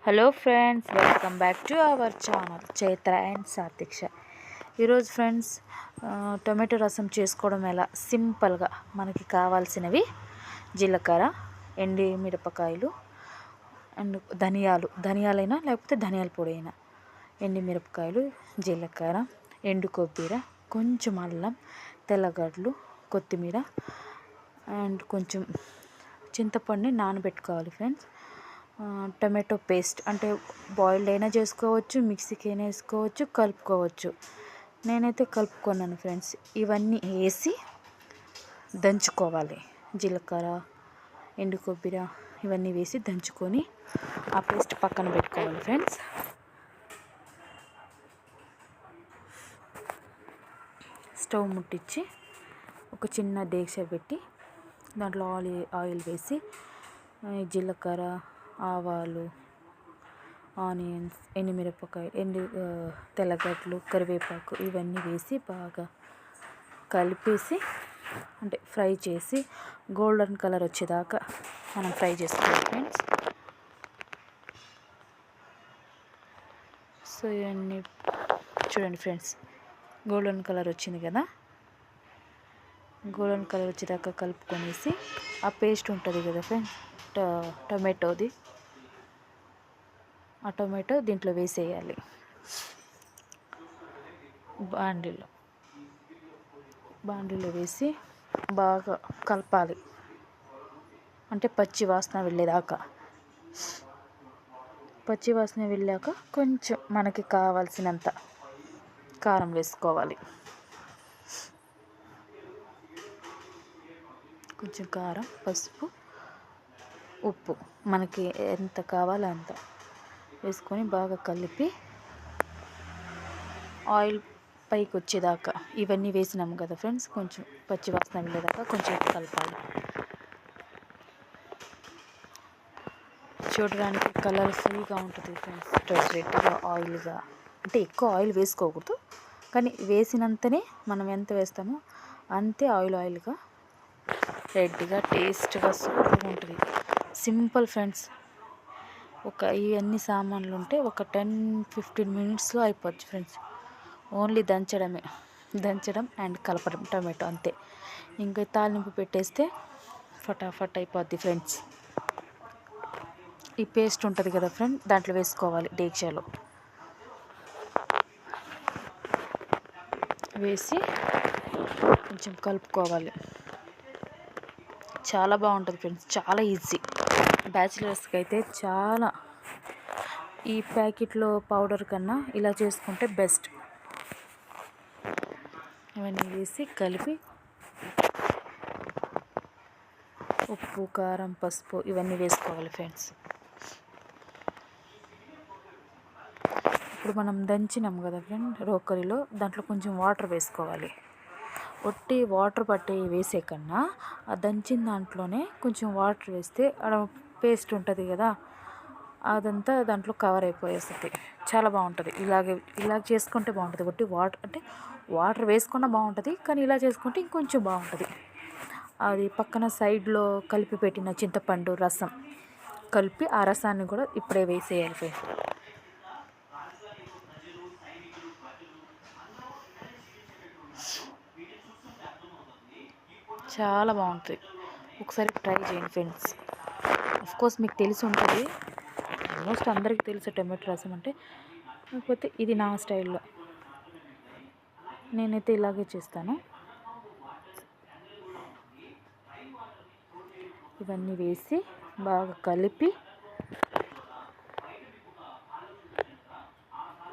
Hello friends, welcome back to our channel Chaitra and Satiksha. ఈరోజు friends tomato రసం చేసుకోవడం ఎలా సింపుల్గా మనకి కావాల్సినవి జీలకర్ర, ఎండి మిరపకాయలు అండ్ ధనియాలైనా లేకపోతే ధనియాల పొడి అయినా, ఎండి మిరపకాయలు, జీలకర్ర, ఎండు కొబ్బరి, కొంచెం అల్లం, తెల్లగడ్డలు, కొత్తిమీర అండ్ కొంచెం చింతపండుని నానబెట్టుకోవాలి ఫ్రెండ్స్. టొమాటో పేస్ట్ అంటే బాయిల్డ్ అయినా చేసుకోవచ్చు, మిక్సీకి అయినా వేసుకోవచ్చు, కలుపుకోవచ్చు. నేనైతే కలుపుకున్నాను ఫ్రెండ్స్. ఇవన్నీ వేసి దంచుకోవాలి. జీలకర్ర, ఎండు కొబ్బరి ఇవన్నీ వేసి దంచుకొని ఆ పేస్ట్ పక్కన పెట్టుకోవాలి ఫ్రెండ్స్. స్టవ్ ముట్టించి ఒక చిన్న డేక్ష పెట్టి దాంట్లో ఆయిల్ వేసి జీలకర్ర, ఆవాలు, ఆనియన్స్, ఎండుమిరపకాయ, తెల్లగడ్డలు, కరివేపాకు ఇవన్నీ వేసి బాగా కలిపేసి అంటే ఫ్రై చేసి గోల్డెన్ కలర్ వచ్చేదాకా మనం ఫ్రై చేసుకోవాలి ఫ్రెండ్స్. సో ఇవన్నీ చూడండి ఫ్రెండ్స్, గోల్డెన్ కలర్ వచ్చింది కదా. గోల్డెన్ కలర్ వచ్చేదాకా కలుపుకొనేసి ఆ పేస్ట్ ఉంటుంది కదా ఫ్రెండ్స్, టొమాటోది, ఆ టొమాటో దీంట్లో వేసేయాలి. బాండీలో వేసి బాగా కలపాలి, అంటే పచ్చి వాసన వెళ్ళేదాకా. పచ్చి వాసన వెళ్ళాక కొంచెం మనకి కావాల్సినంత కారం వేసుకోవాలి. కొంచెం కారం, పసుపు, ఉప్పు మనకి ఎంత కావాలో అంత వేసుకొని బాగా కలిపి ఆయిల్ పైకి వచ్చేదాకా ఇవన్నీ వేసినాము కదా ఫ్రెండ్స్, కొంచెం పచ్చి వాసన వెళ్ళేదాకా కొంచెం కలపాలి. చూడడానికి కలర్ఫుల్గా ఉంటుంది ఫ్రెండ్స్, రెడ్గా ఆయిల్గా. అంటే ఎక్కువ ఆయిల్ వేసుకోకూడదు, కానీ వేసినంతనే మనం ఎంత వేస్తామో అంతే ఆయిల్గా రెడ్గా టేస్ట్గా సూపర్గా ఉంటుంది. Simple friends. ఇవన్నీ సామాన్లు ఉంటే ఒక 10-15 మినిట్స్లో అయిపోద్ది ఫ్రెండ్స్. ఓన్లీ దంచడం అండ్ కలపడం టొమాటో అంతే. ఇంకా తాలింపు పెట్టేస్తే ఫటాఫట్ అయిపోద్ది ఫ్రెండ్స్. ఈ పేస్ట్ ఉంటుంది కదా ఫ్రెండ్, దాంట్లో వేసుకోవాలి. డేక్షాలో వేసి కొంచెం కలుపుకోవాలి. చాలా బాగుంటుంది ఫ్రెండ్స్, చాలా ఈజీ. బ్యాచిలర్స్కి అయితే చాలా, ఈ ప్యాకెట్లో పౌడర్ కన్నా ఇలా చేసుకుంటే బెస్ట్. ఇవన్నీ వేసి కలిపి ఉప్పు, కారం, పసుపు ఇవన్నీ వేసుకోవాలి ఫ్రెండ్స్. ఇప్పుడు మనం దంచినాం కదా ఫ్రెండ్ రోకలిలో, దాంట్లో కొంచెం వాటర్ వేసుకోవాలి. ఒట్టి వాటర్ పట్టి వేసే కన్నా ఆ దంచిన దాంట్లోనే కొంచెం వాటర్ వేస్తే పేస్ట్ ఉంటుంది కదా, అదంతా దాంట్లో కవర్ అయిపోయేస్తుంది. చాలా బాగుంటుంది. ఇలాగ చేసుకుంటే బాగుంటుంది. ఒట్టి వాటర్ వేసుకున్నా బాగుంటుంది, కానీ ఇలా చేసుకుంటే ఇంకొంచెం బాగుంటుంది. అది పక్కన సైడ్లో కలిపి పెట్టిన చింతపండు రసం కలిపి ఆ రసాన్ని కూడా ఇప్పుడే వేసేయాలి ఫ్రెండ్స్. చాలా బాగుంటుంది. ఒకసారి ట్రై చేయండి ఫ్రెండ్స్. కోర్స్ మీకు తెలిసి ఉంటుంది, ఆల్మోస్ట్ అందరికీ తెలుసు టొమాటో రసం అంటే. కాకపోతే ఇది నా స్టైల్లో, నేనైతే ఇలాగే చేస్తాను. ఇవన్నీ వేసి బాగా కలిపి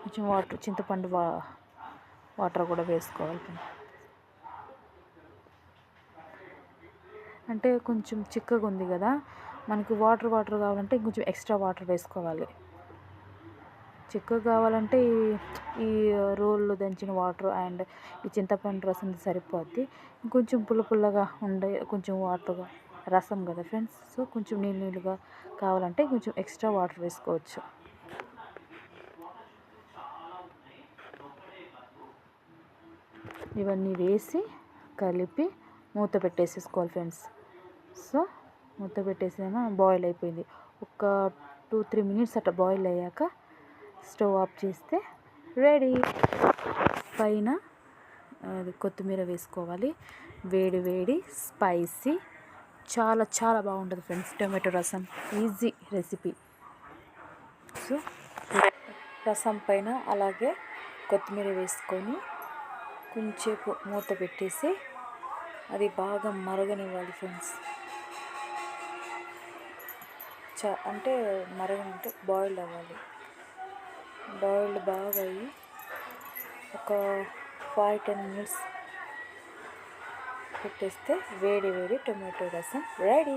కొంచెం చింతపండు వాటర్ కూడా వేసుకోవాలి. అంటే కొంచెం చిక్కగా ఉంది కదా, మనకి వాటర్ కావాలంటే కొంచెం ఎక్స్ట్రా వాటర్ వేసుకోవాలి. చిక్కగా కావాలంటే ఈ రోల్లో దంచిన వాటర్ అండ్ ఈ చింతపండు రసం సరిపోద్ది. ఇంకొంచెం పుల్లగా ఉండే కొంచెం వాటర్గా రసం కదా ఫ్రెండ్స్, సో కొంచెం నీళ్ళుగా కావాలంటే కొంచెం ఎక్స్ట్రా వాటర్ వేసుకోవచ్చు. ఇవన్నీ వేసి కలిపి మూత పెట్టేసేసుకోవాలి ఫ్రెండ్స్. సో మూత పెట్టేసేమో బాయిల్ అయిపోయింది. ఒక 2-3 మినిట్స్ అట్లా బాయిల్ అయ్యాక స్టవ్ ఆఫ్ చేస్తే రెడీ. పైన అది కొత్తిమీర వేసుకోవాలి. వేడి వేడి స్పైసీ చాలా చాలా బాగుంటుంది ఫ్రెండ్స్ టొమాటో రసం. Easy recipe. సో రసం పైన అలాగే కొత్తిమీర వేసుకొని కొంచెంసేపు మూత పెట్టేసి అది బాగా మరగనివ్వాలి ఫ్రెండ్స్. అంటే మరగనంటే బాయిల్డ్ అవ్వాలి. బాయిల్డ్ బాగా అయ్యి ఒక 5-10 మినిట్స్ పెట్టేస్తే వేడి వేడి టొమాటో రసం రెడీ.